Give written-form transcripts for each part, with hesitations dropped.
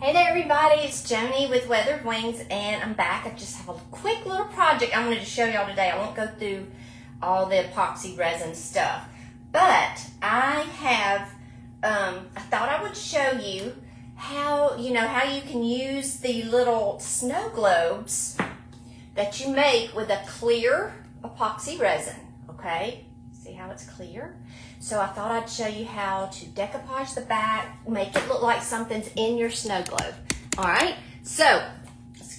Hey there everybody, it's Joanie with Weathered Wings and I'm back. I just have a quick little project I wanted to show y'all today. I won't go through all the epoxy resin stuff, but I have, I thought I would show you how you can use the little snow globes that you make with a clear epoxy resin, okay? See how it's clear? So I thought I'd show you how to decoupage the back, make it look like something's in your snow globe. All right, so let's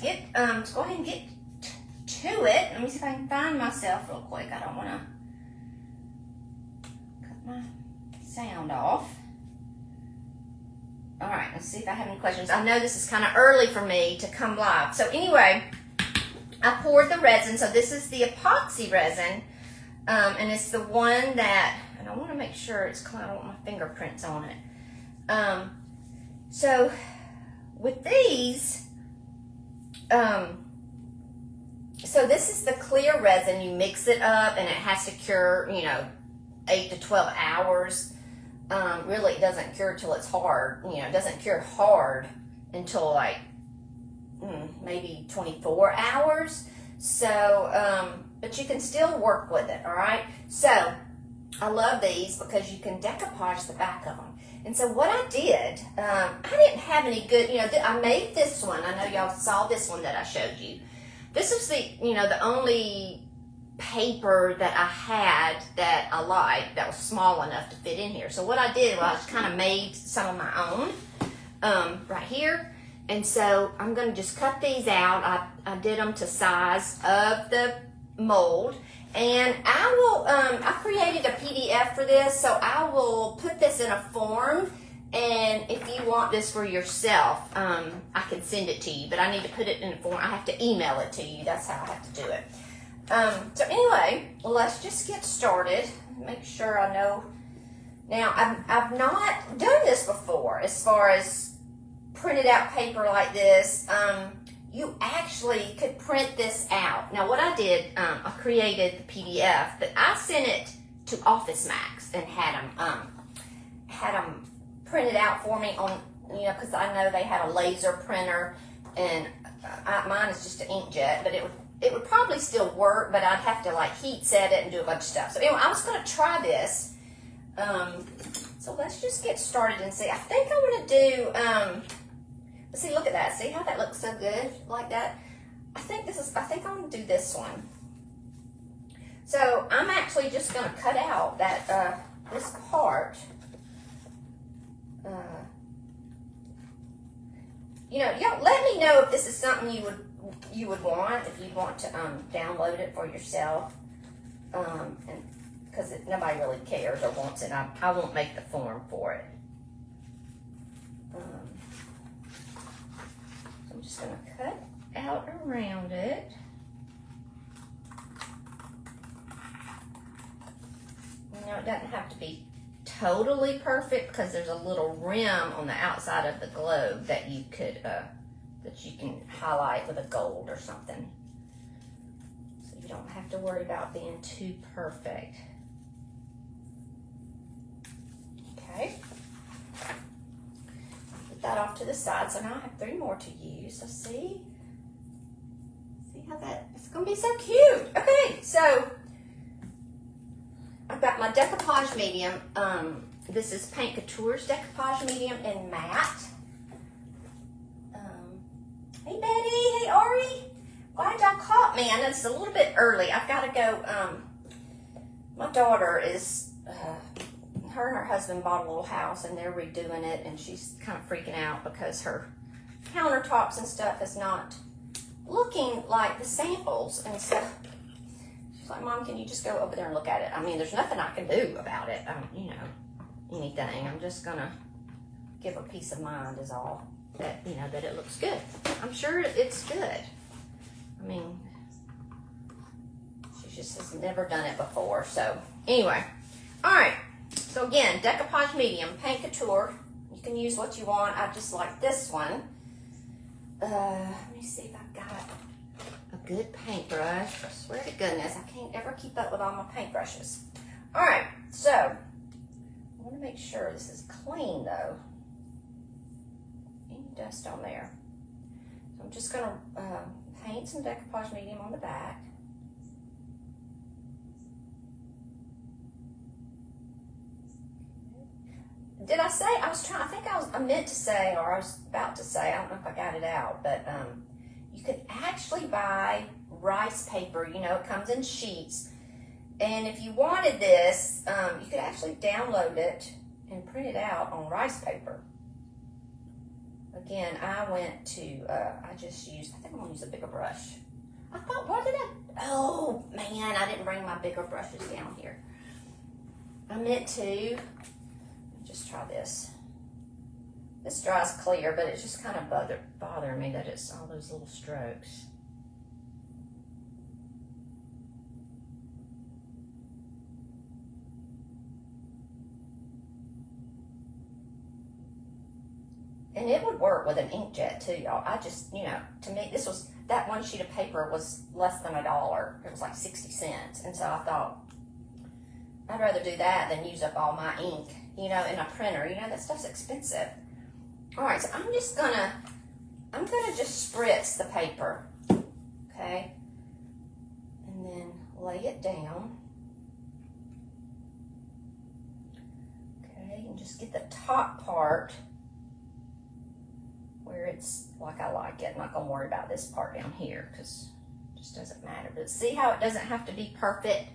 go ahead and get to it. Let me see if I can find myself real quick. I don't want to cut my sound off. All right, let's see if I have any questions. I know this is kind of early for me to come live. So anyway, I poured the resin. So this is the epoxy resin. And it's the one that, and I want to make sure it's clean. I don't want my fingerprints on it. So with these, so this is the clear resin. You mix it up and it has to cure, 8 to 12 hours. Really, it doesn't cure till it's hard. It doesn't cure hard until like maybe 24 hours. So, but you can still work with it, all right? So, I love these because you can decoupage the back of them. And so what I did, I didn't have any good, I made this one. I know y'all saw this one that I showed you. This is the, the only paper that I had that I liked that was small enough to fit in here. So what I did was I just kind of made some of my own right here. And so I'm going to just cut these out. I did them to size of the mold. And I will, I created a PDF for this, so I will put this in a form. And if you want this for yourself, I can send it to you. But I need to put it in a form. I have to email it to you. That's how I have to do it. So anyway, let's just get started. Make sure I know. Now, I've not done this before as far as printed out paper like this. You actually could print this out. Now what I did, I created the PDF, but I sent it to Office Max and had them printed out for me on, because I know they had a laser printer, and mine is just an inkjet, but it would probably still work, but I'd have to like heat set it and do a bunch of stuff. So anyway, I was going to try this. So let's just get started and see. I think I want to do. See, look at that. See how that looks so good like that? I think I'm going to do this one. So I'm actually just going to cut out that, this part. Y'all let me know if this is something you would want, if you want to, download it for yourself. And because nobody really cares or wants it. I won't make the form for it. I'm just going to cut out around it. It doesn't have to be totally perfect because there's a little rim on the outside of the globe that you could, that you can highlight with a gold or something. So you don't have to worry about being too perfect. Okay. That off to the side, so now I have 3 more to use. So see how it's gonna be so cute. Okay, so I've got my decoupage medium. This is Paint Couture's decoupage medium in matte. Hey Betty, hey Ari, glad y'all caught me. I know it's a little bit early. I've got to go. My daughter is. Her and her husband bought a little house and they're redoing it, and she's kind of freaking out because her countertops and stuff is not looking like the samples. And so she's like, Mom, can you just go over there and look at it? I mean, there's nothing I can do about it, anything. I'm just going to give her peace of mind is all, that, that it looks good. I'm sure it's good. I mean, she just has never done it before. So anyway, all right. So again, decoupage medium, Paint Couture. You can use what you want. I just like this one. Let me see if I've got a good paintbrush. I swear to goodness, I can't ever keep up with all my paintbrushes. All right, so I want to make sure this is clean though. And you dust on there. So I'm just going to paint some decoupage medium on the back. Did I say, I meant to say, or I was about to say, I don't know if I got it out, but you could actually buy rice paper. You know, it comes in sheets. And if you wanted this, you could actually download it and print it out on rice paper. Again, I went to, I think I'm going to use a bigger brush. I thought, oh man, I didn't bring my bigger brushes down here. I meant to. Just try this. This dries clear, but it's just kind of bothering me that it's all those little strokes. And it would work with an inkjet too, y'all. I just, you know, to me, that one sheet of paper was less than $1. It was like 60 cents. And so I thought, I'd rather do that than use up all my ink, you know, in a printer. You know, that stuff's expensive. All right, so I'm gonna just spritz the paper, okay? And then lay it down. Okay, and just get the top part where it's like I like it. I'm not gonna worry about this part down here because it just doesn't matter. But see how it doesn't have to be perfect?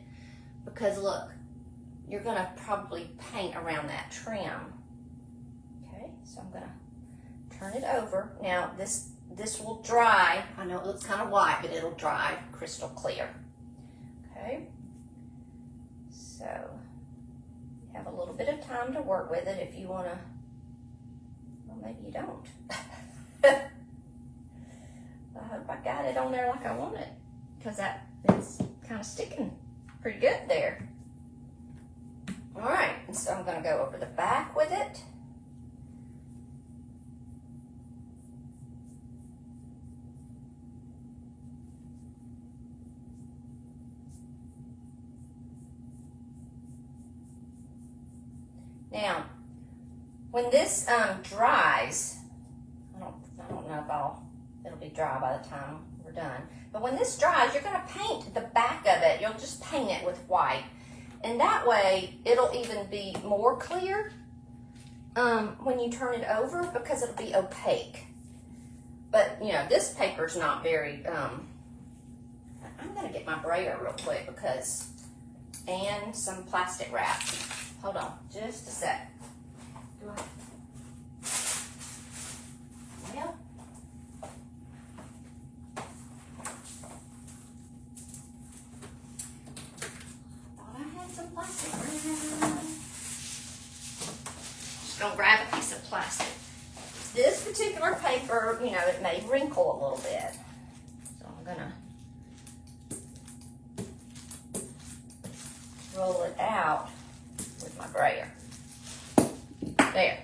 Because look, you're gonna probably paint around that trim. Okay, so I'm gonna turn it over. Now this will dry. I know it looks kind of white, but it'll dry crystal clear. Okay, so you have a little bit of time to work with it if you wanna, well maybe you don't. I hope I got it on there like I want it, because that is kind of sticking pretty good there. All right, and so I'm going to go over the back with it. Now, when this dries, I don't know if it'll be dry by the time we're done. But when this dries, you're going to paint the back of it. You'll just paint it with white. And that way, it'll even be more clear when you turn it over because it'll be opaque. But, you know, this paper's not very, I'm going to get my brayer real quick and some plastic wrap. Hold on, just a sec. Well, plastic wrap. Just gonna grab a piece of plastic. This particular paper, you know, it may wrinkle a little bit. So I'm gonna roll it out with my brayer. There.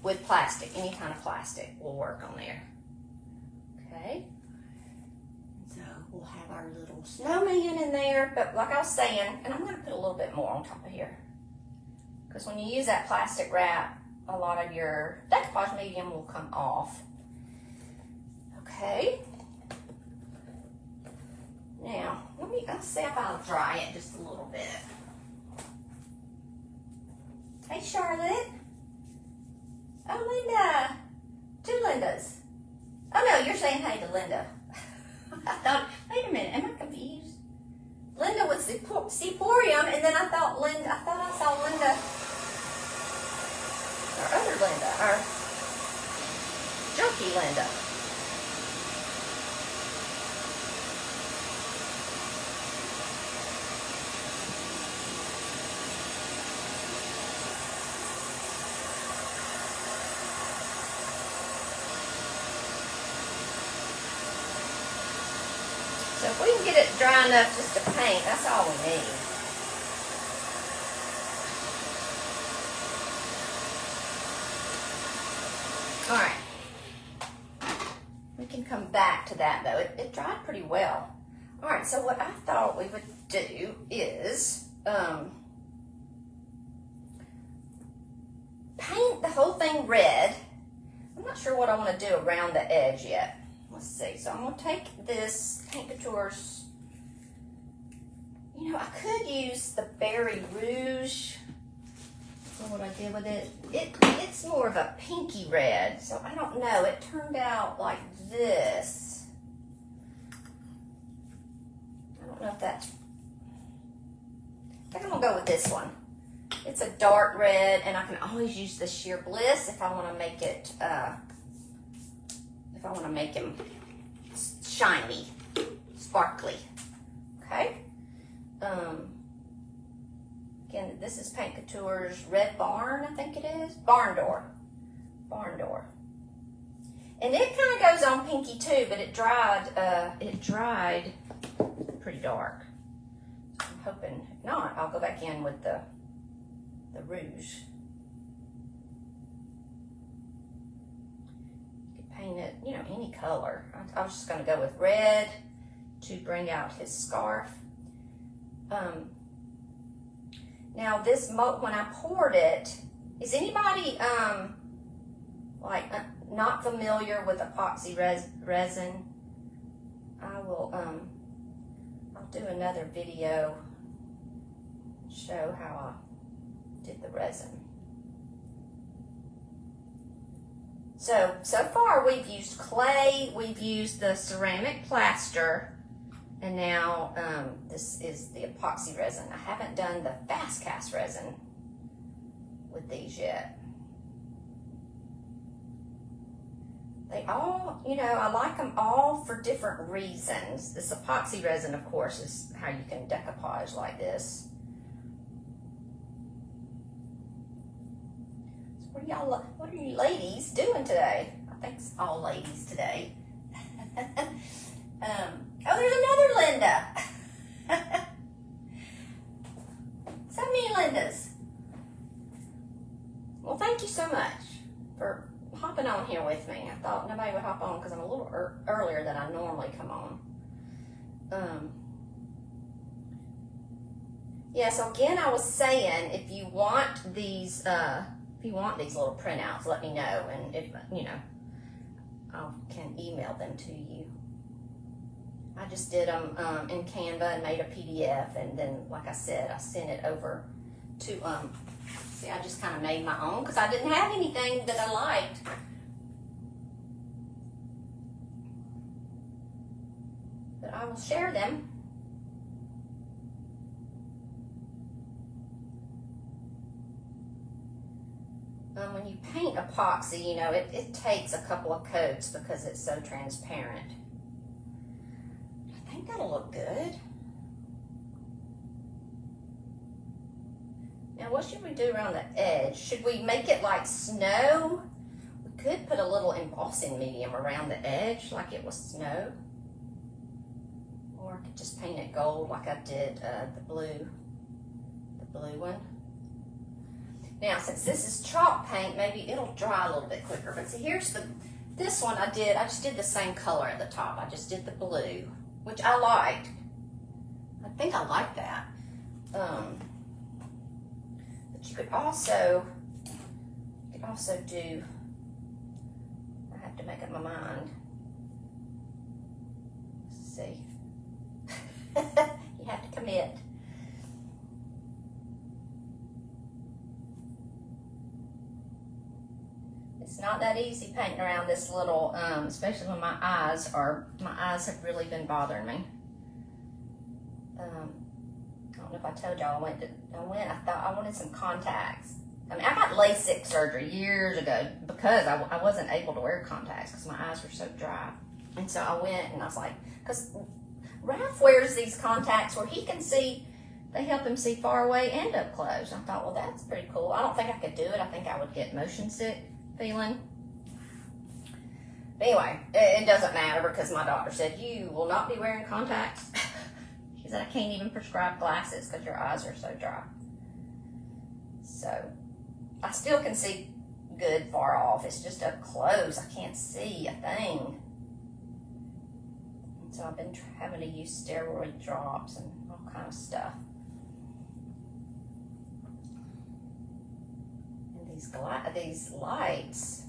With plastic, any kind of plastic will work on there. Okay. So we'll have our little snowman in there, but like I was saying, and I'm going to put a little bit more on top of here, because when you use that plastic wrap, a lot of your decoupage medium will come off. Okay. Now, let's see if I'll dry it just a little bit. Hey, Charlotte. Oh, Linda. Two Lindas. Oh, no, you're saying hey to Linda. I thought, wait a minute, am I confused? Linda was Sephorium, and then I thought I saw Linda, our other Linda, our junkie Linda. So if we can get it dry enough just to paint, that's all we need. All right. We can come back to that though. It dried pretty well. All right, so what I thought we would do is paint the whole thing red. not sure what I want to do around the edge yet. Let's see. So I'm going to take this Paint Couture's. You know, I could use the Berry Rouge. What I did with it. It's more of a pinky red, so I don't know. It turned out like this. I don't know if that's. I think I'm gonna go with this one. It's a dark red, and I can always use the Sheer Bliss if I want to make it. If I want to make him shiny, sparkly. Okay. Again, this is Paint Couture's Red Barn, I think it is. Barn Door. Barn Door. And it kind of goes on pinky too, but it dried pretty dark. I'm hoping, if not, I'll go back in with the rouge. You could paint it, you know, any color. I was just gonna go with red to bring out his scarf. Now this when I poured it, is anybody not familiar with epoxy resin? I will I'll do another video show how I did the resin. So far we've used clay, we've used the ceramic plaster, and now this is the epoxy resin. I haven't done the fast cast resin with these yet. They all, you know, I like them all for different reasons. This epoxy resin, of course, is how you can decoupage like this. So what are you ladies doing today? I think it's all ladies today. Oh, there's another Linda. So many Lindas. Well, thank you so much for hopping on here with me. I thought nobody would hop on because I'm a little earlier than I normally come on. Yeah, so again, I was saying, if you want these little printouts, let me know, and if you know, I can email them to you. I just did them in Canva and made a PDF, and then, like I said, I sent it over to, see, I just kind of made my own because I didn't have anything that I liked. But I will share them. When you paint epoxy, you know, it takes a couple of coats because it's so transparent. I think that'll look good. Now, what should we do around the edge? Should we make it like snow? We could put a little embossing medium around the edge like it was snow. Or I could just paint it gold like I did the blue one. Now, since this is chalk paint, maybe it'll dry a little bit quicker. But see, here's this one I just did the same color at the top. I just did the blue, which I liked. I think I like that. But you could also do, I have to make up my mind. Let's see. You have to commit. It's not that easy painting around this little, especially when my eyes have really been bothering me. I don't know if I told y'all I thought I wanted some contacts. I mean, I got LASIK surgery years ago because I wasn't able to wear contacts because my eyes were so dry. And so I went and I was like, because Ralph wears these contacts where he can see, they help him see far away and up close. I thought, well, that's pretty cool. I don't think I could do it. I think I would get motion sick feeling. But anyway, it doesn't matter because my doctor said, you will not be wearing contacts. She said, I can't even prescribe glasses because your eyes are so dry. So, I still can see good far off. It's just up close. I can't see a thing. And so I've been having to use steroid drops and all kind of stuff. And these lights,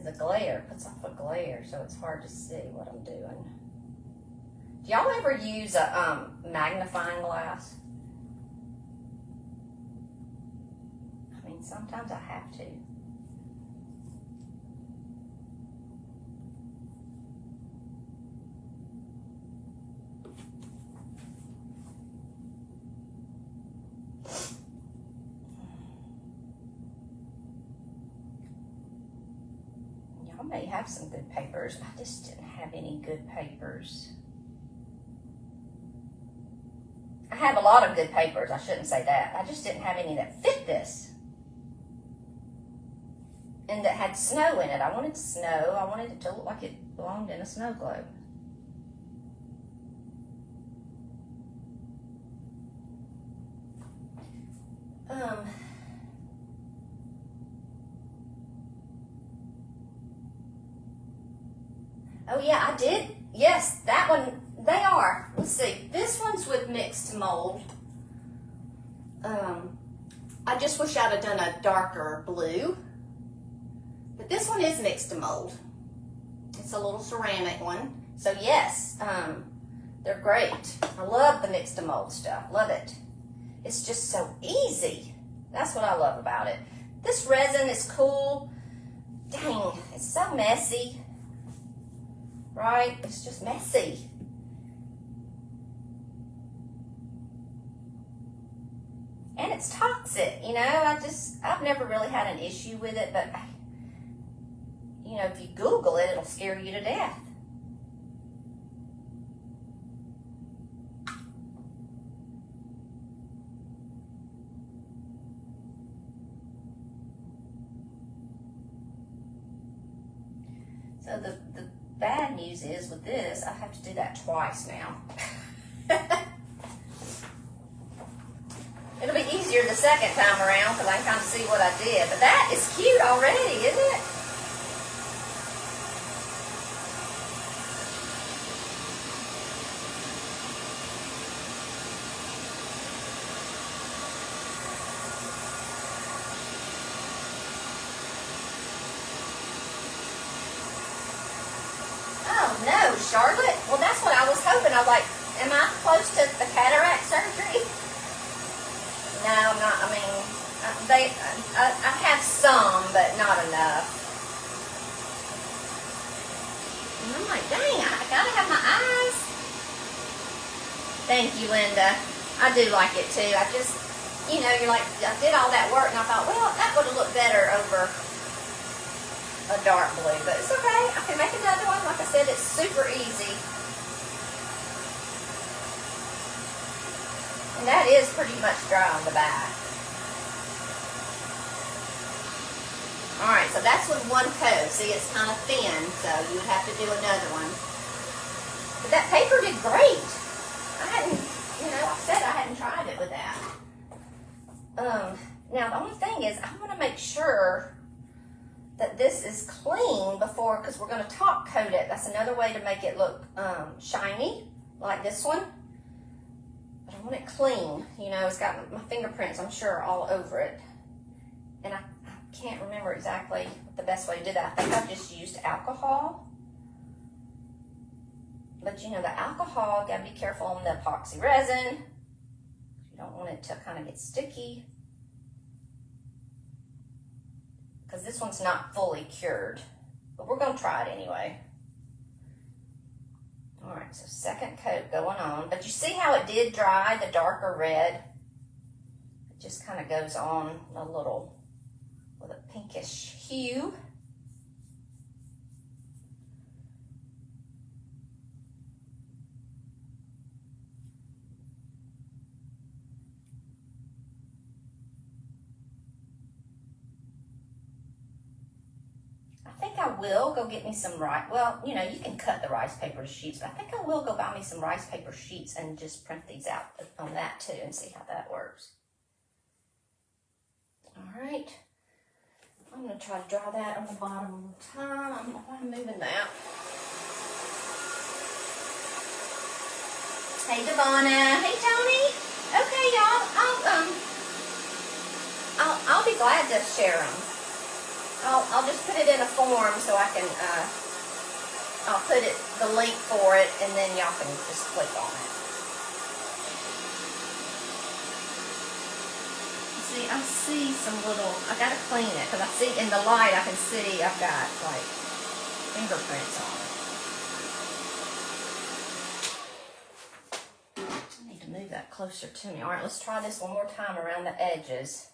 because the glare puts off a glare, so it's hard to see what I'm doing. Do y'all ever use a magnifying glass? I mean, sometimes I have to. Y'all may have some good papers. I just didn't have any good papers. I have a lot of good papers. I shouldn't say that. I just didn't have any that fit this. And that had snow in it. I wanted snow. I wanted it to look like it belonged in a snow globe. Oh yeah, I did. Yes, that one. They are. Let's see. This one's with mixed mold. I just wish I'd have done a darker blue. But this one is mixed mold. It's a little ceramic one. So yes, they're great. I love the mixed mold stuff. Love it. It's just so easy. That's what I love about it. This resin is cool. Dang, it's so messy. Right? It's just messy. And it's toxic, you know. I've never really had an issue with it, but you know, if you Google it, it'll scare you to death. So the bad news is with this, I have to do that twice now. It'll be easier the second time around because I can kind of see what I did. But that is cute already, isn't it? No, Charlotte. Well, that's what I was hoping. I was like, am I close to the cataract surgery? No, I'm not. I mean, I have some, but not enough. And I'm like, dang, I gotta have my eyes. Thank you, Linda. I do like it too. I just, you know, you're like, I did all that work, and I thought, well, that would have looked better over a dark blue, but it's okay. I can make another one. Like I said, it's super easy. And that is pretty much dry on the back. Alright, so that's with one coat. See, it's kind of thin, so you would have to do another one. But that paper did great. I hadn't, you know, like I said, I hadn't tried it with that. Now, the only thing is, I want to make sure that this is clean before, because we're going to top coat it. That's another way to make it look shiny, like this one. But I want it clean. You know, it's got my fingerprints, I'm sure, all over it. And I can't remember exactly the best way to do that. I think I've just used alcohol. But you know, the alcohol, you got to be careful on the epoxy resin. You don't want it to kind of get sticky. Because this one's not fully cured, but we're going to try it anyway. All right, so second coat going on. But you see how it did dry, the darker red? It just kind of goes on a little with a pinkish hue. I think I will go get me some rice. Well, you know, you can cut the rice paper to sheets, but I think I will go buy me some rice paper sheets and just print these out on that too and see how that works. All right. I'm going to try to draw that on the bottom one time. I'm moving that. Hey, Devonna. Hey, Joanie. Okay, y'all. I'll be glad to share them. I'll just put it in a form so I can, I'll put it, the link for it, and then y'all can just click on it. See, I see some little, I gotta clean it, because I see in the light, I can see I've got, like, fingerprints on it. I need to move that closer to me. All right, let's try this one more time around the edges.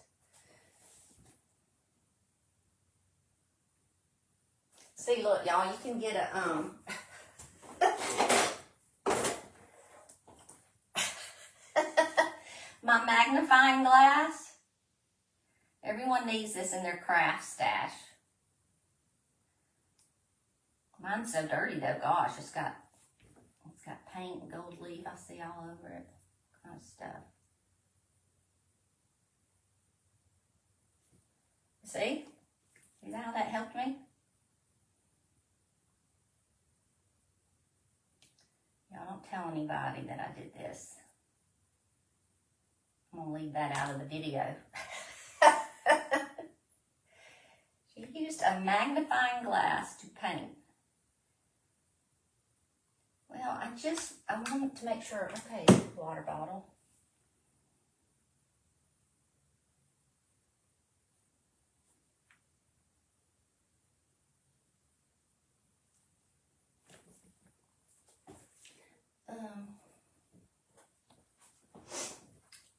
See, look, y'all, you can get a, my magnifying glass. Everyone needs this in their craft stash. Mine's so dirty though, gosh, it's got paint and gold leaf, I see all over it, kind of stuff. See? See how that helped me? Y'all don't tell anybody that I did this. I'm gonna leave that out of the video. She used a magnifying glass to paint. Well, I wanted to make sure, okay, water bottle.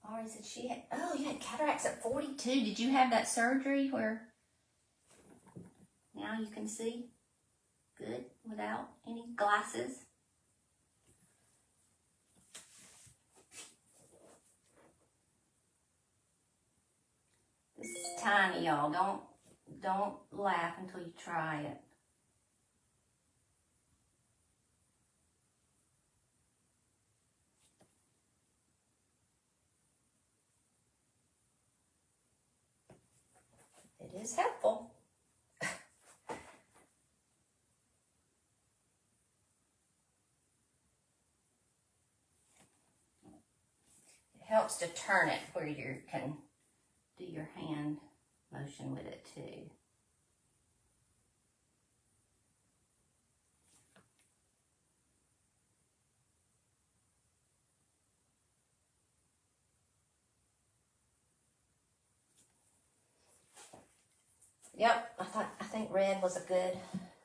Ari said she had, oh, you had cataracts at 42. Did you have that surgery where now you can see good without any glasses? This is tiny, y'all. Don't laugh until you try it. It is helpful. It helps to turn it where you can do your hand motion with it too. Yep, I think red was a good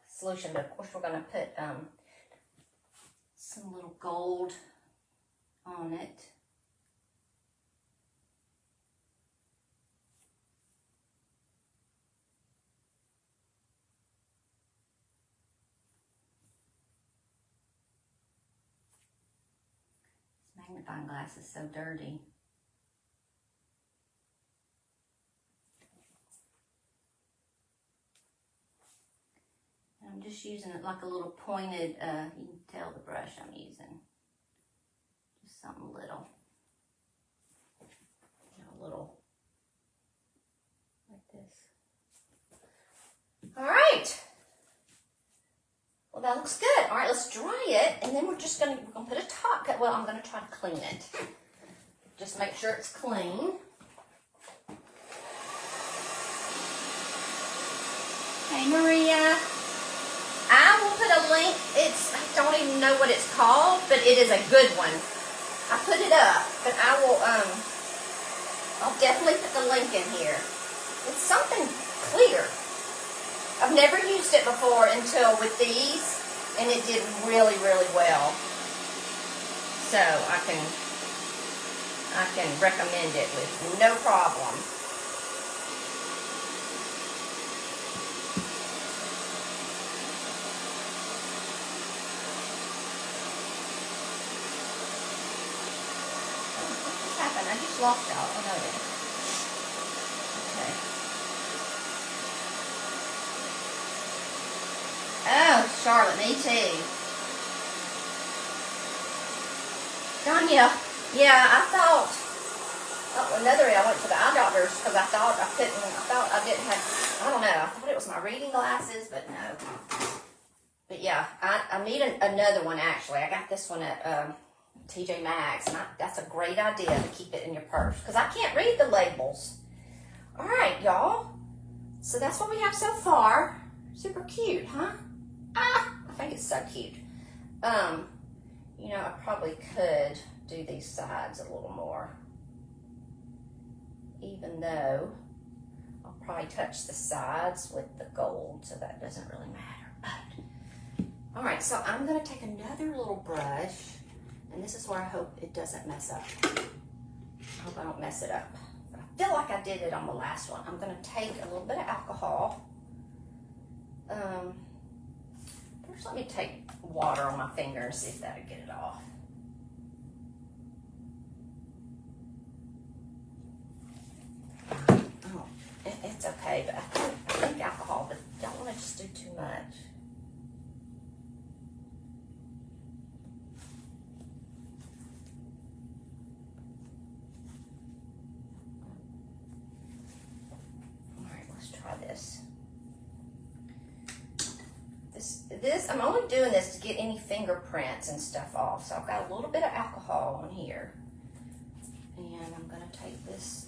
solution, but of course we're going to put some little gold on it. This magnifying glass is so dirty. I'm just using it like a little pointed, you can tell the brush I'm using. Just something little. You know, a little like this. All right. Well, that looks good. All right, let's dry it, and then we're gonna put a top coat. Well, I'm gonna try to clean it. Just make sure it's clean. Hey, Maria. I will put a link. I don't even know what it's called, but it is a good one. I put it up, but I'll definitely put the link in here. It's something clear. I've never used it before until with these, and it did really, really well. So I can recommend it with no problem. I just lost out. Oh, no, it is. Okay. Oh, Charlotte, me too. Danya, yeah, I thought, another day I went to the eye doctor's because I thought I didn't have, I don't know, I thought it was my reading glasses, but no. But yeah, I need another one actually. I got this one at, TJ Maxx, and that's a great idea to keep it in your purse because I can't read the labels. All right, y'all. So that's what we have so far. Super cute, huh? I think it's so cute. You know, I probably could do these sides a little more, even though I'll probably touch the sides with the gold, so that doesn't really matter. But, all right, so I'm gonna take another little brush, and this is where I hope it doesn't mess up. I hope I don't mess it up. But I feel like I did it on the last one. I'm gonna take a little bit of alcohol. First let me take water on my finger and see if that'll get it off. Oh, it's okay, but I think alcohol, but don't want to just do too much. All right, let's try this. This, I'm only doing this to get any fingerprints and stuff off. So I've got a little bit of alcohol on here. And I'm going to take this,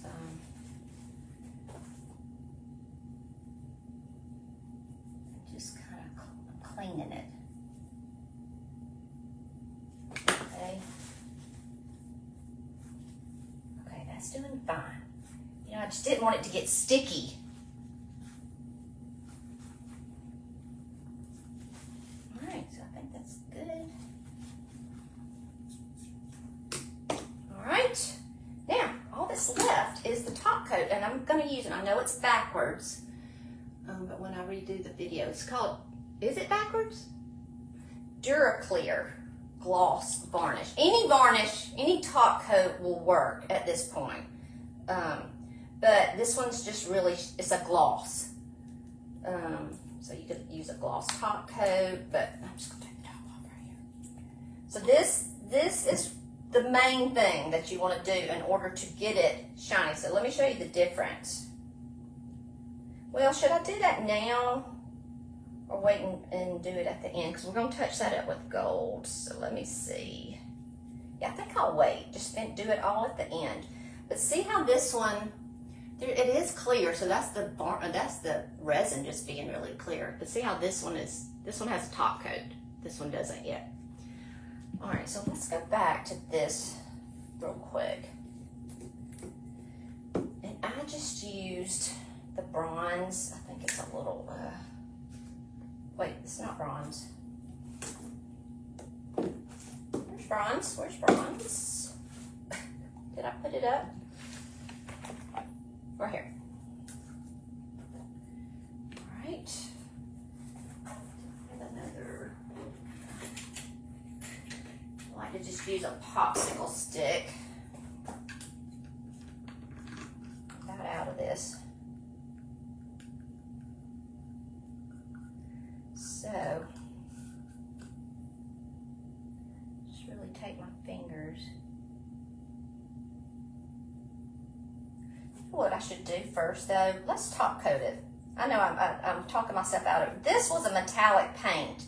just kind of cleaning it. Okay. Okay, that's doing fine. You know, I just didn't want it to get sticky. And I'm going to use it. I know it's backwards, but when I redo the video, it's called, is it backwards? Duraclear Gloss Varnish. Any top coat will work at this point. But this one's just really, it's a gloss. So you could use a gloss top coat, but I'm just going to take the top off right here. So this is the main thing that you want to do in order to get it shiny. So let me show you the difference. Well, should I do that now or wait and do it at the end? Because we're going to touch that up with gold. So let me see. Yeah, I think I'll wait. Just do it all at the end. But see how this one, it is clear. So that's the resin just being really clear. But see how this one has a top coat. This one doesn't yet. All right, so let's go back to this real quick. And I just used the bronze. I think it's a little, wait, it's not bronze. Where's bronze? Where's bronze? Did I put it up? Right here. All right. Another. I like to just use a popsicle stick. Get that out of this. So, just really take my fingers. What I should do first though, let's top coat it. I know I'm talking myself out of it. This was a metallic paint,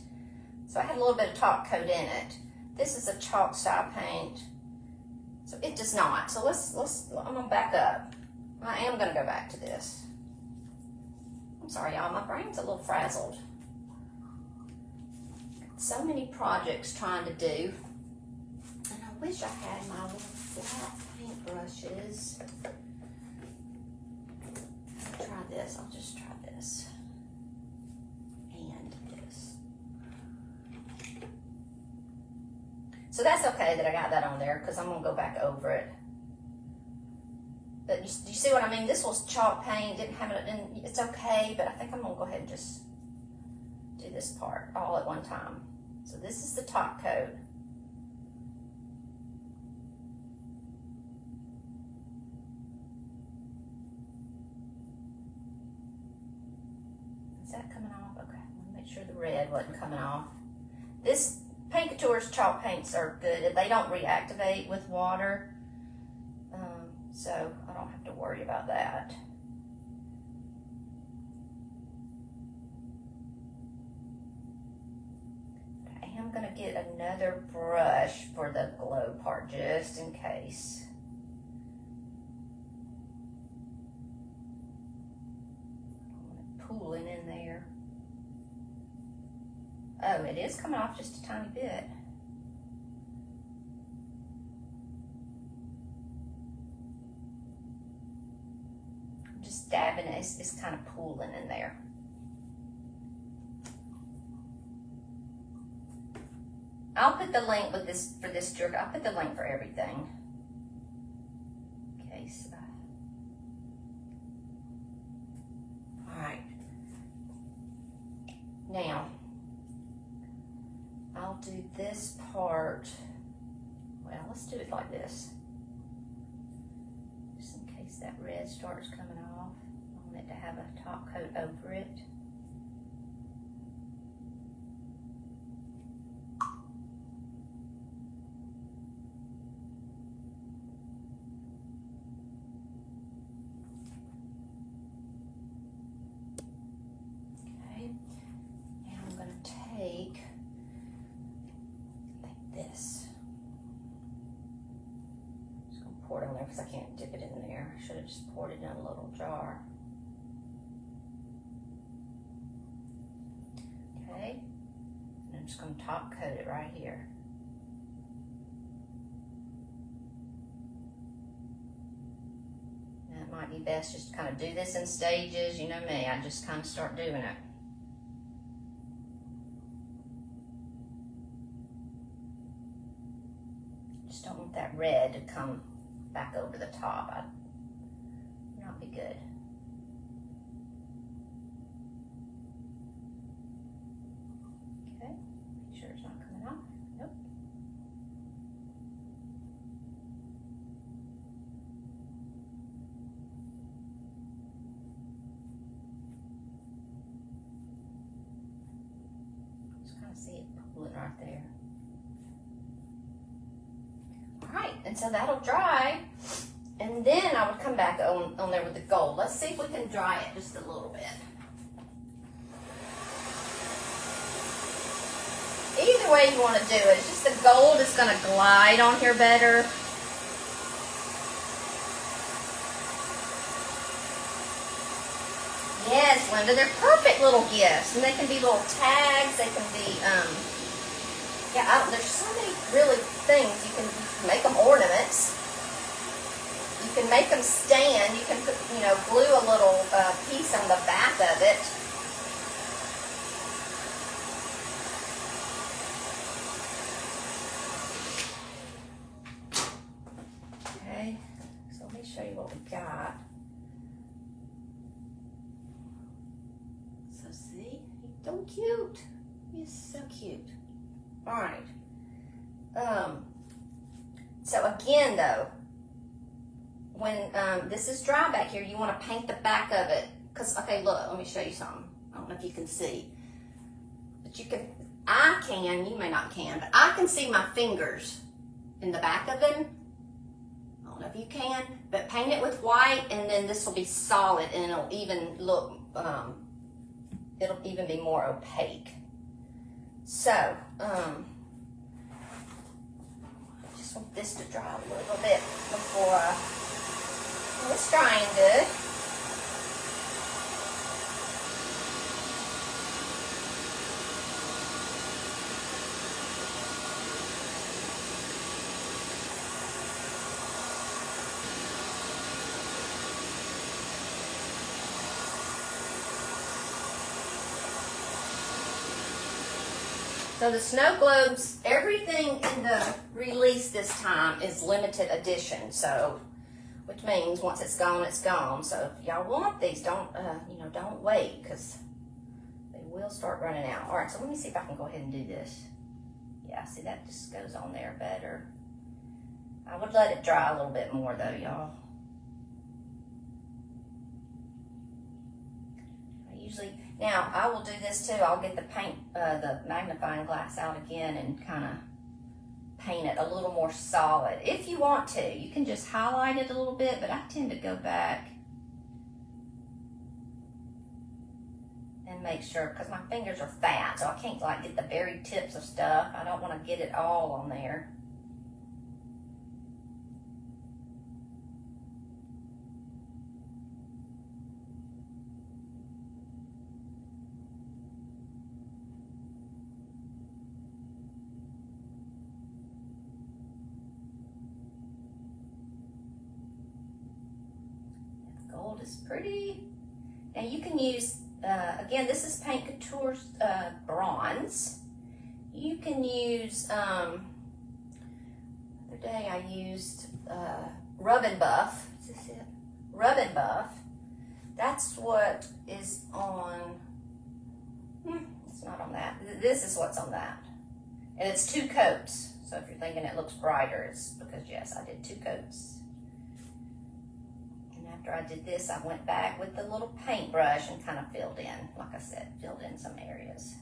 so I had a little bit of top coat in it. This is a chalk style paint, so it does not. So I'm gonna back up. I am gonna go back to this. I'm sorry y'all, my brain's a little frazzled. So many projects trying to do, and I wish I had my little flat paint brushes. I'll try this, I'll just try this. And this. So that's okay that I got that on there because I'm gonna go back over it. But you see what I mean? This was chalk paint, didn't have it, and it's okay, but I think I'm gonna go ahead and just do this part all at one time. So this is the top coat. Is that coming off? Okay, let me make sure the red wasn't coming off. This Paint Couture's chalk paints are good. They don't reactivate with water, so I don't have to worry about that. I am going to get another brush for the glow part just in case. I don't want Oh, it is coming off just a tiny bit. Just dabbing it, it's kind of pooling in there. I'll put the link with this for this jerk. I'll put the link for everything. Okay, so. All right. Now, I'll do this part. Well, let's do it like this. Just in case that red starts coming off. I want it to have a top coat over it. Pour it on there because I can't dip it in there. I should have just poured it in a little jar. Okay, and I'm just going to top coat it right here. And it might be best just to kind of do this in stages. You know me, I just kind of start doing it. Just don't want that red to come back over the top. I'd not be good. Okay, make sure it's not coming off. Nope. Just kind of see it pulling right there. And so that'll dry, and then I would come back on there with the gold. Let's see if we can dry it just a little bit. Either way you want to do it, it's just the gold is going to glide on here better. Yes, Linda, they're perfect little gifts, and they can be little tags. They can be, yeah, there's so many really things. You can make them ornaments. You can make them stand. You can put, glue a little piece on the back of it. Okay, so let me show you what we got. So see, he's so cute. He's so cute. All right. So again, though, when this is dry back here, you want to paint the back of it. Because, okay, look, let me show you something. I don't know if you can see. But you can, you may not can, but I can see my fingers in the back of them. I don't know if you can, but paint it with white, and then this will be solid, and it'll even look, it'll even be more opaque. So, just want this to dry a little bit before it's drying good. So the Snow Globes, everything in the release this time is limited edition. So, which means once it's gone, it's gone. So if y'all want these, don't wait, because they will start running out. All right, so let me see if I can go ahead and do this. Yeah, see, that just goes on there better. I would let it dry a little bit more though, y'all. Now, I will do this too. I'll get the paint, the magnifying glass out again and kind of paint it a little more solid. If you want to, you can just highlight it a little bit, but I tend to go back and make sure, because my fingers are fat, so I can't like get the very tips of stuff. I don't want to get it all on there. gold is pretty. And you can use, again, this is Paint Couture's bronze. You can use, the other day I used Rub and Buff. Is this it? Rub and Buff. That's what is on, it's not on that. This is what's on that. And it's 2 coats. So if you're thinking it looks brighter, it's because, yes, I did 2 coats. And after I did this, I went back with the little paintbrush and kind of filled in, like I said, filled in some areas.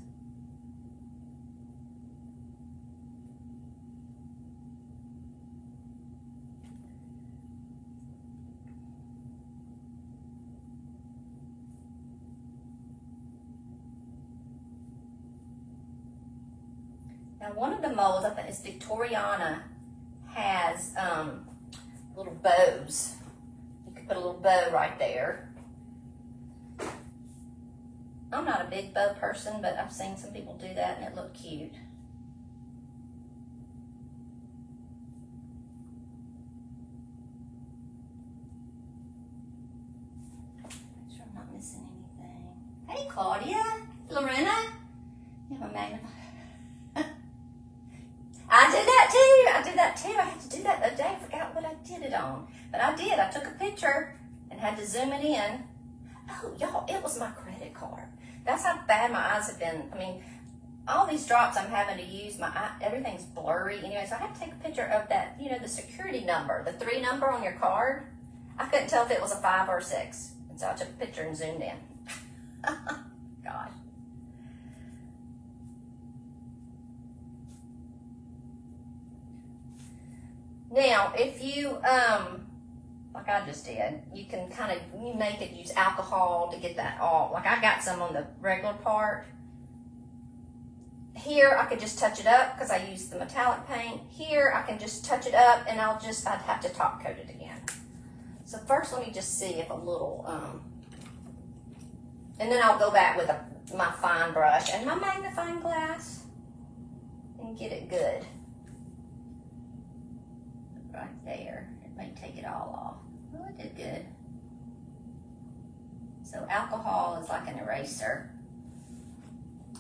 Now, one of the molds, I think it's Victoriana, has little bows. You could put a little bow right there. I'm not a big bow person, but I've seen some people do that and it looked cute. Make sure I'm not missing anything. Hey, Claudia, Lorena, you have a magnifying. I did that too. I had to do that the other day. I forgot what I did it on. But I did. I took a picture and had to zoom it in. Oh, y'all, it was my credit card. That's how bad my eyes have been. I mean, all these drops I'm having to use, my eye, everything's blurry. Anyway, so I had to take a picture of that, you know, the security number, the 3 number on your card. I couldn't tell if it was a 5 or a 6. And so I took a picture and zoomed in. Gosh. Now, if you, like I just did, you can kind of, you make it use alcohol to get that all, like I got some on the regular part. Here, I could just touch it up because I used the metallic paint. Here, I can just touch it up and I'd have to top coat it again. So first, let me just see if a little, and then I'll go back with my fine brush and my magnifying glass and get it good. Right there. It may take it all off. Well, it did good. So alcohol is like an eraser.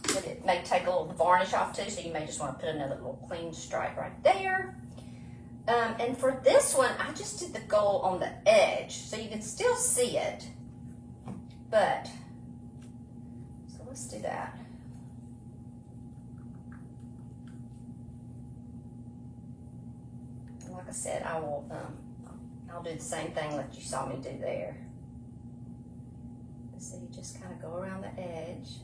But it may take a little varnish off too, so you may just want to put another little clean stripe right there. And for this one, I just did the gold on the edge, so you can still see it. But, so let's do that. Like I said, I'll do the same thing that you saw me do there. So you just kind of go around the edge.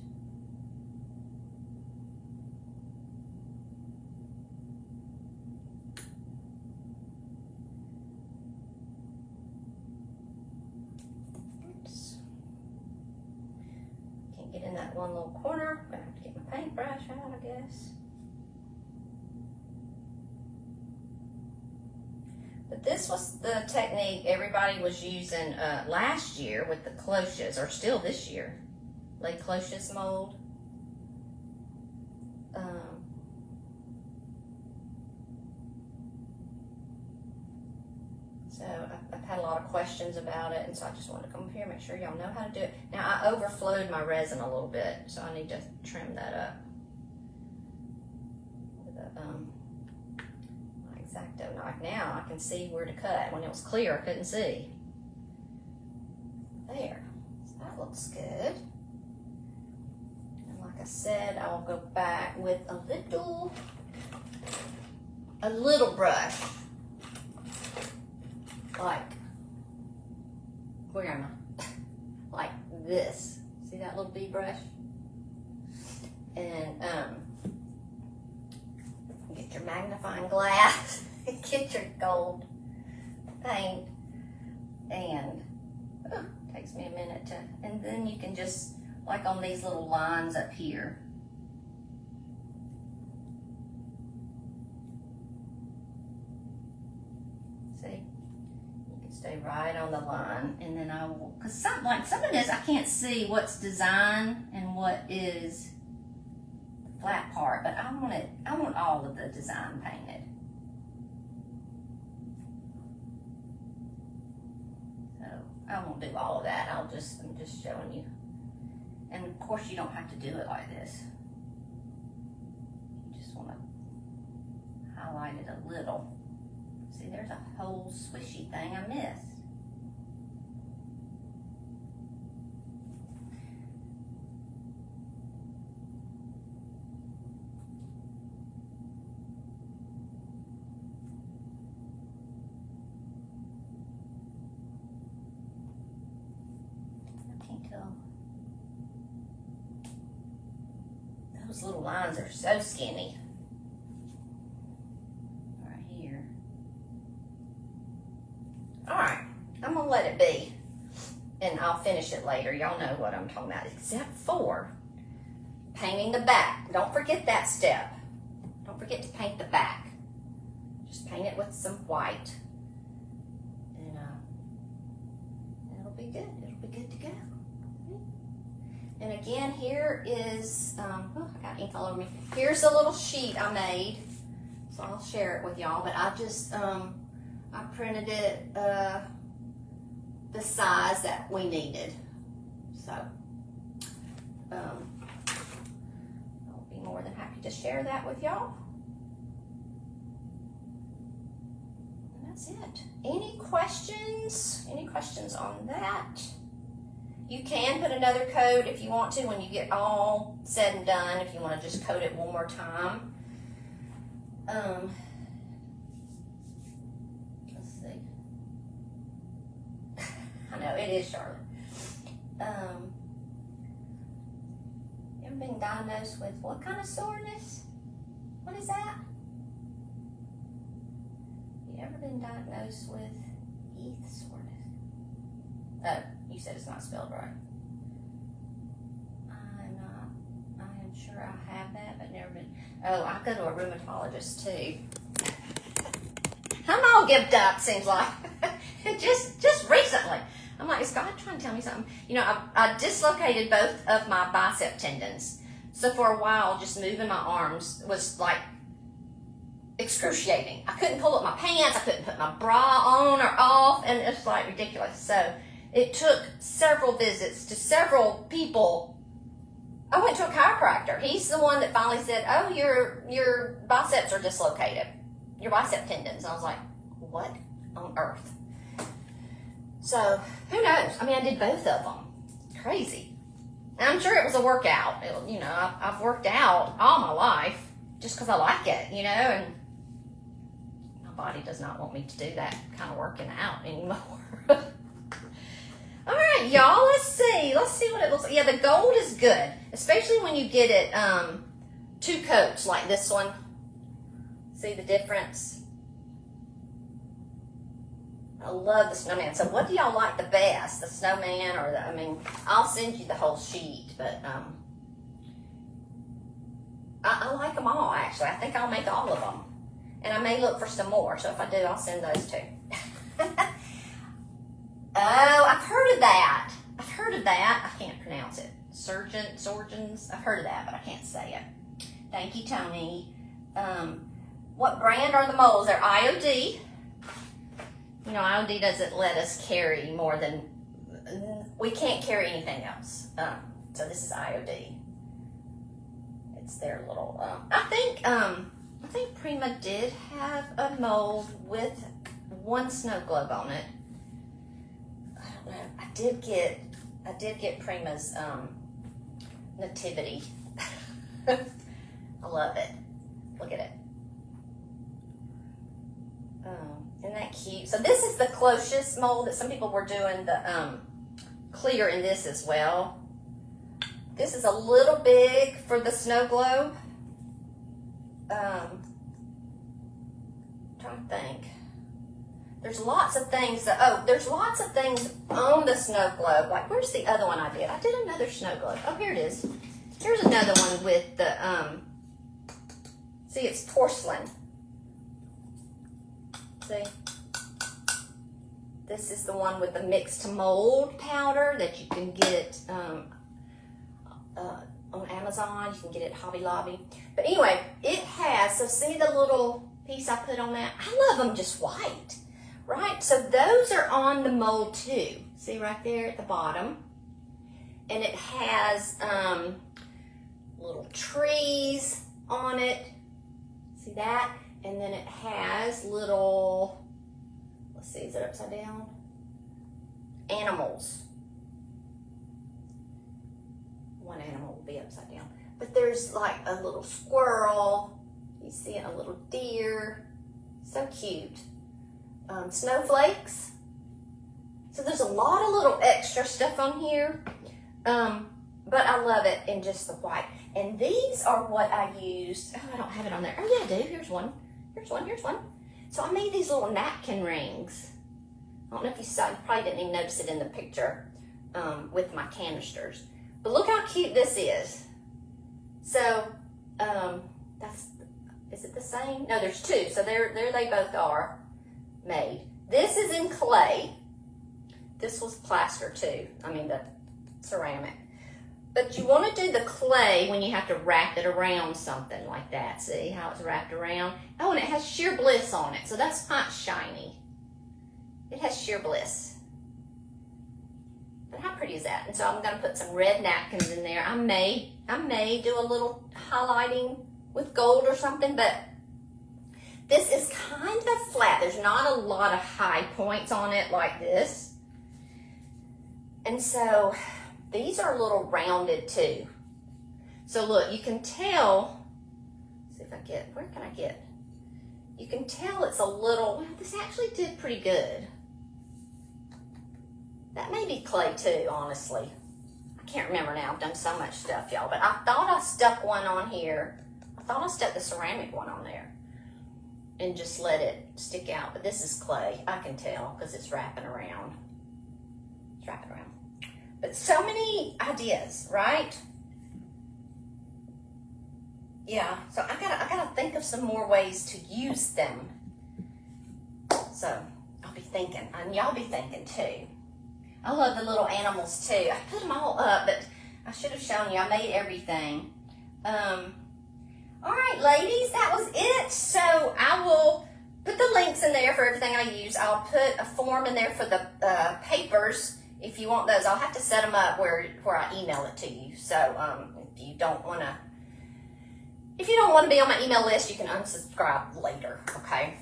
Oops. Can't get in that one little corner. I'm gonna have to get my paintbrush out, I guess. But this was the technique everybody was using last year with the cloches, or still this year. Les Cloches mold. So I've had a lot of questions about it, and so I just wanted to come up here and make sure y'all know how to do it. Now I overflowed my resin a little bit, so I need to trim that up with a X-Acto knife. Now I can see where to cut. When it was clear, I couldn't see. There. So that looks good. And like I said, I'll go back with a little brush. Like, where am I? Like this. See that little bee brush? And get your magnifying glass, get your gold paint, and takes me a minute to, and then you can just, like on these little lines up here. See? You can stay right on the line, and then I will, because some of this I can't see what's design and what is flat part, but I want all of the design painted. So I won't do all of that. I'm just showing you. And of course you don't have to do it like this. You just want to highlight it a little. See, there's a whole swishy thing I missed. Those little lines are so skinny. Right here. Alright, I'm going to let it be. And I'll finish it later. Y'all know what I'm talking about. Except for painting the back. Don't forget that step. Don't forget to paint the back. Just paint it with some white. And it'll be good. It'll be good to go. And again, here is, oh, I got ink all over me. Here's a little sheet I made. So I'll share it with y'all. But I just, I printed it the size that we needed. So, I'll be more than happy to share that with y'all. And that's it. Any questions? Any questions on that? You can put another coat if you want to when you get all said and done, if you want to just coat it one more time. Let's see. I know, it is Charlotte. You ever been diagnosed with what kind of soreness? What is that? You ever been diagnosed with ETH soreness? Oh. You said it's not spelled right. I am sure I have that, but never been. Oh, I go to a rheumatologist too. I'm all given up, seems like. just recently. I'm like, is God trying to tell me something? You know, I dislocated both of my bicep tendons. So for a while, just moving my arms was like excruciating. I couldn't pull up my pants. I couldn't put my bra on or off. And it's like ridiculous. So it took several visits to several people. I went to a chiropractor. He's the one that finally said, oh, your biceps are dislocated. Your bicep tendons. And I was like, what on earth? So, who knows? I mean, I did both of them. Crazy. And I'm sure it was a workout. You know, I've worked out all my life just because I like it, you know, and my body does not want me to do that kind of working out anymore. All right, y'all, let's see what it looks like. Yeah, the gold is good, especially when you get it two coats like this one. See the difference? I love the snowman. So what do y'all like the best? The snowman or I mean, I'll send you the whole sheet, but I like them all, actually. I think I'll make all of them. And I may look for some more, so if I do, I'll send those too. Oh, I've heard of that. I can't pronounce it. Surgeons. I've heard of that, but I can't say it. Thank you, Tony. What brand are the molds? They're IOD. You know, IOD doesn't let us carry more than, we can't carry anything else. So this is IOD. It's their little, I think Prima did have a mold with one snow globe on it. I don't know. I did get Prima's nativity. I love it. Look at it. Isn't that cute? So this is the closest mold that some people were doing the clear in this as well. This is a little big for the snow globe. Trying to think. There's lots of things there's lots of things on the snow globe. Like, where's the other one I did? I did another snow globe. Oh, here it is. Here's another one with the, see, it's porcelain. See? This is the one with the mixed mold powder that you can get on Amazon. You can get it at Hobby Lobby. But anyway, it has, so see the little piece I put on that? I love them just white, right? So those are on the mold too. See right there at the bottom. And it has little trees on it. See that? And then it has little, let's see, is it upside down? Animals. One animal will be upside down. But there's like a little squirrel. You see it, a little deer. So cute. Snowflakes. So there's a lot of little extra stuff on here. But I love it in just the white. And these are what I used. Oh, I don't have it on there. Oh, yeah, I do. Here's one. Here's one. Here's one. So I made these little napkin rings. I don't know if you saw. You probably didn't even notice it in the picture with my canisters. But look how cute this is. So is it the same? No, there's two. So there they both are made. This is in clay. This was plaster too. I mean the ceramic. But you want to do the clay when you have to wrap it around something like that. See how it's wrapped around? Oh, and it has sheer bliss on it. So that's not shiny. It has sheer bliss. But how pretty is that? And so I'm going to put some red napkins in there. I may do a little highlighting with gold or something, but this is kind of flat. There's not a lot of high points on it like this. And so these are a little rounded too. So look, you can tell, let's see if I get, where can I get? You can tell it's a little, well, this actually did pretty good. That may be clay too, honestly. I can't remember now, I've done so much stuff, y'all, but I thought I stuck one on here. I thought I stuck the ceramic one on there and just let it stick out, but this is clay, I can tell, because it's wrapping around. It's wrapping around. But so many ideas, right? Yeah, so I gotta think of some more ways to use them. So I'll be thinking, and y'all be thinking too. I love the little animals too. I put them all up, but I should have shown you. I made everything. All right, ladies, that was it. So I will put the links in there for everything I use. I'll put a form in there for the papers. If you want those, I'll have to set them up where I email it to you. So if you don't want to be on my email list, you can unsubscribe later. Okay.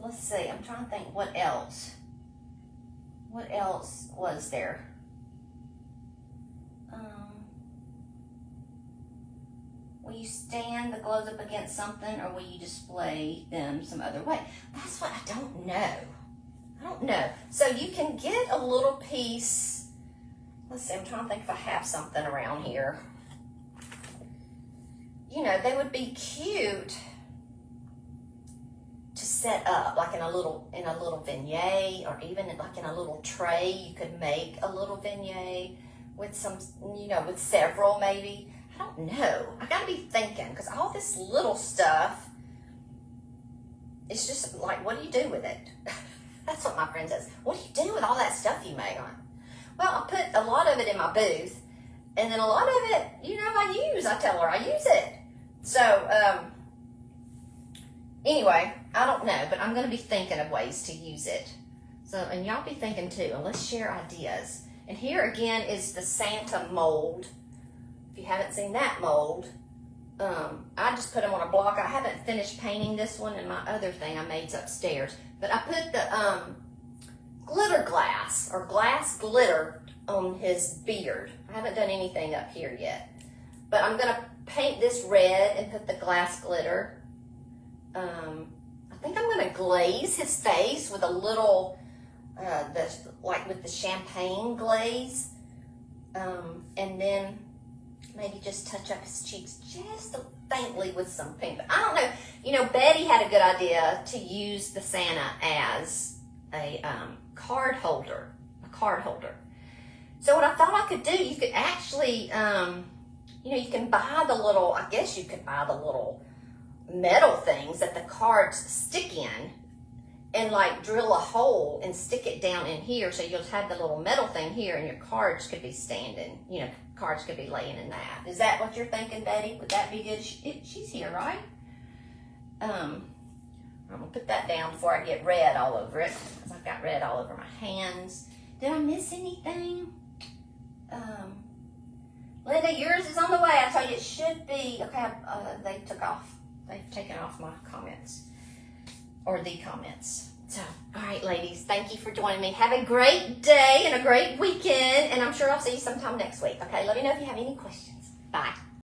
Let's see. I'm trying to think what else. What else was there? Will you stand the glows up against something, or will you display them some other way? That's what I don't know. I don't know. So you can get a little piece. Let's see, I'm trying to think if I have something around here. You know, they would be cute to set up, like in a little vignette, or even like in a little tray. You could make a little vignette with some, you know, with several maybe. I don't know. I gotta be thinking, because all this little stuff, it's just like, what do you do with it? That's what my friend says. What do you do with all that stuff you make on? Well, I put a lot of it in my booth, and then a lot of it, you know, I tell her I use it. So, anyway, I don't know, but I'm going to be thinking of ways to use it. So, and y'all be thinking too, and let's share ideas. And here again is the Santa mold. If you haven't seen that mold, I just put them on a block. I haven't finished painting this one, and my other thing I made's upstairs. But I put the glitter glass, or glass glitter, on his beard. I haven't done anything up here yet. But I'm going to paint this red and put the glass glitter. I think I'm going to glaze his face with a little, like with the champagne glaze. And then maybe just touch up his cheeks just faintly with some pink. But I don't know. You know, Betty had a good idea to use the Santa as a card holder. A card holder. So what I thought I could do, you could actually, you know, you can buy the little, I guess you could buy the little metal things that the cards stick in, and like drill a hole and stick it down in here, so you'll have the little metal thing here, and your cards could be standing, you know, cards could be laying in that. Is that what you're thinking, Betty? Would that be good? She's here, right? I'm going to put that down before I get red all over it, because I've got red all over my hands. Did I miss anything? Linda, yours is on the way. I told you it should be. Okay, they took off. They've taken off my comments, or the comments. So, all right, ladies, thank you for joining me. Have a great day and a great weekend, and I'm sure I'll see you sometime next week. Okay, let me know if you have any questions. Bye.